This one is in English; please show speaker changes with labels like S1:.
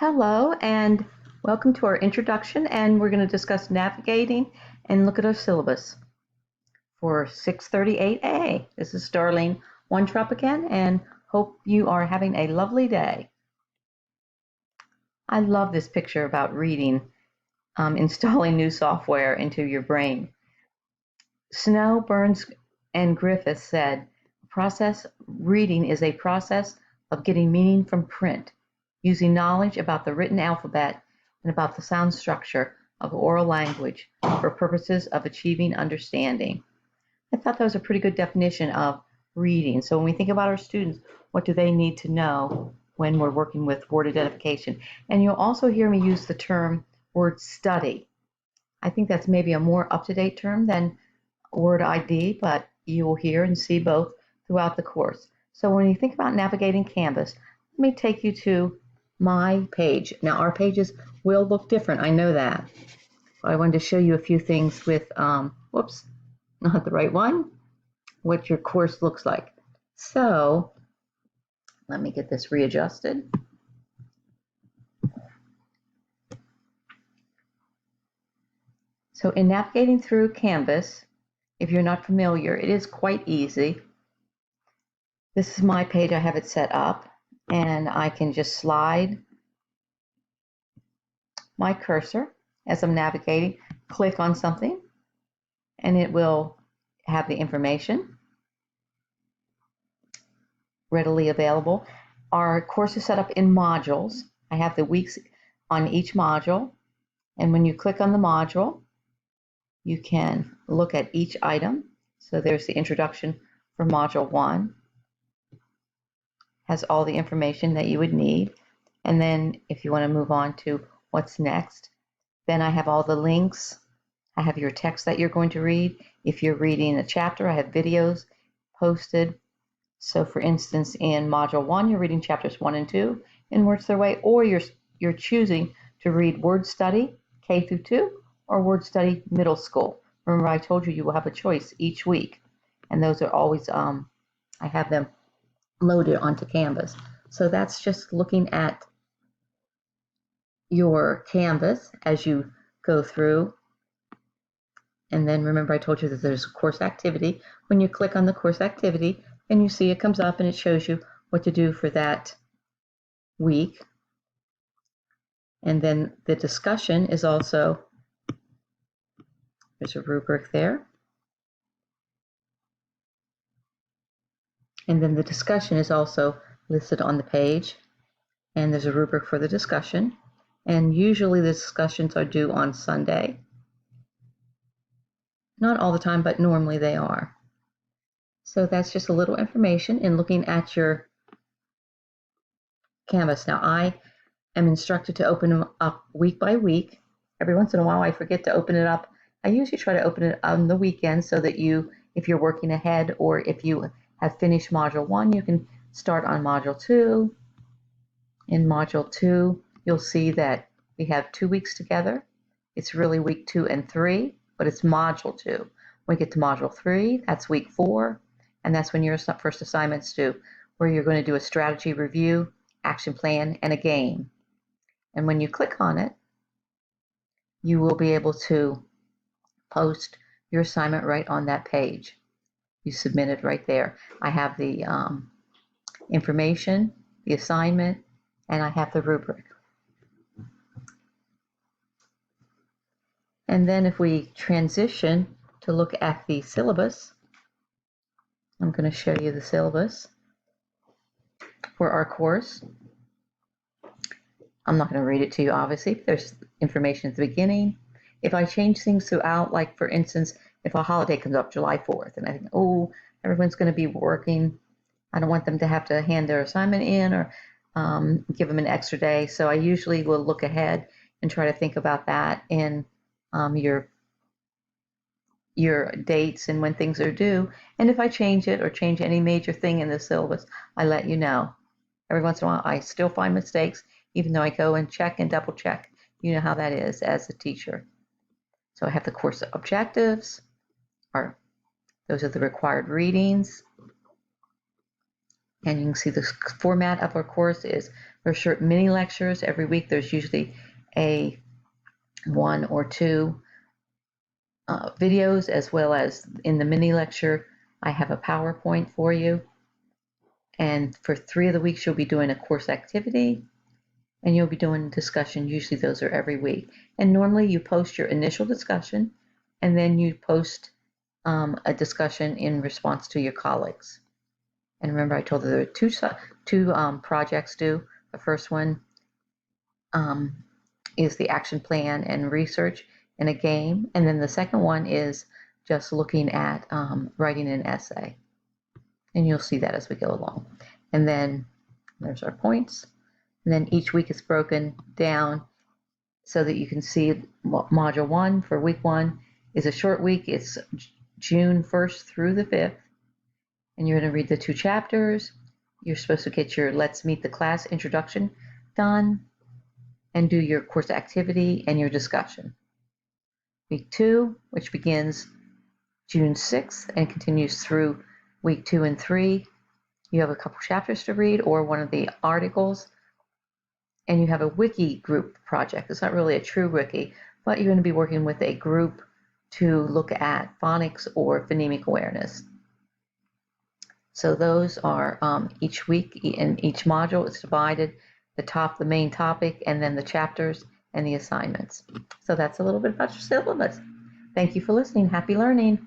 S1: Hello and welcome to our introduction, and we're going to discuss navigating and look at our syllabus for 638A. This is Darlene Weintraub again, and hope you are having a lovely day. I love this picture about reading, installing new software into your brain. Snow, Burns, and Griffith said, reading is a process of getting meaning from print, using knowledge about the written alphabet and about the sound structure of oral language for purposes of achieving understanding. I thought that was a pretty good definition of reading. So when we think about our students, what do they need to know when we're working with word identification? And you'll also hear me use the term word study. I think that's maybe a more up-to-date term than word ID, but you will hear and see both throughout the course. So when you think about navigating Canvas, let me take you to my page. Now our pages will look different, I know that. I wanted to show you a few things with, whoops, not the right one, what your course looks like. So let me get this readjusted. So in navigating through Canvas, if you're not familiar, it is quite easy. This is my page. I have it set up, and I can just slide my cursor as I'm navigating, click on something, and it will have the information readily available. Our course is set up in modules. I have the weeks on each module, and when you click on the module, you can look at each item. So there's the introduction for Module 1. Has all the information that you would need. And then if you want to move on to what's next, then I have all the links. I have your text that you're going to read. If you're reading a chapter, I have videos posted. So for instance, in Module 1, you're reading chapters 1 and 2 in Words Their Way, or you're choosing to read Word Study K through 2 or Word Study Middle School. Remember, I told you will have a choice each week, and those are always, I have them loaded onto Canvas. So that's just looking at your Canvas as you go through. And then remember, I told you that there's a course activity. When you click on the course activity, and you see it comes up and it shows you what to do for that week. And then the discussion is also, there's a rubric there. And then the discussion is also listed on the page. And there's a rubric for the discussion. And usually the discussions are due on Sunday. Not all the time, but normally they are. So that's just a little information in looking at your Canvas. Now I am instructed to open them up week by week. Every once in a while I forget to open it up. I usually try to open it on the weekend so that if you're working ahead, or if you have finished Module 1, you can start on Module 2. In Module 2, you'll see that we have 2 weeks together. It's really week 2 and 3, but it's Module 2. When we get to Module 3, that's week 4, and that's when your first assignment's due, where you're going to do a strategy review, action plan, and a game. And when you click on it, you will be able to post your assignment right on that page. You submit it right there. I have the information, the assignment, and I have the rubric. And then if we transition to look at the syllabus, I'm going to show you the syllabus for our course. I'm not going to read it to you, obviously. There's information at the beginning. If I change things throughout, like for instance, if a holiday comes up, July 4th, and I think, oh, everyone's going to be working, I don't want them to have to hand their assignment in or give them an extra day. So I usually will look ahead and try to think about that in your dates and when things are due. And if I change it or change any major thing in the syllabus, I let you know. Every once in a while, I still find mistakes, even though I go and check and double check. You know how that is as a teacher. So I have the course objectives, those are the required readings. And you can see the format of our course is There are short mini lectures every week. There's usually a 1 or 2 videos, as well as in the mini lecture, I have a PowerPoint for you. And for 3 of the weeks, you'll be doing a course activity and you'll be doing discussion. Usually those are every week. And normally you post your initial discussion and then you post a discussion in response to your colleagues. And remember, I told you there are two projects due. The first one is the action plan and research in a game. And then the second one is just looking at writing an essay. And you'll see that as we go along. And then there's our points. And then each week is broken down so that you can see module 1 for week 1 is a short week. It's June 1st through the 5th. And you're going to read the 2 chapters. You're supposed to get your Let's Meet the Class introduction done and do your course activity and your discussion. Week 2, which begins June 6th and continues through week 2 and 3, you have a couple chapters to read or one of the articles, and you have a wiki group project. It's not really a true wiki, but you're going to be working with a group to look at phonics or phonemic awareness. So those are each week in each module. It's divided, the main topic, and then the chapters and the assignments. So that's a little bit about your syllabus. Thank you for listening. Happy learning.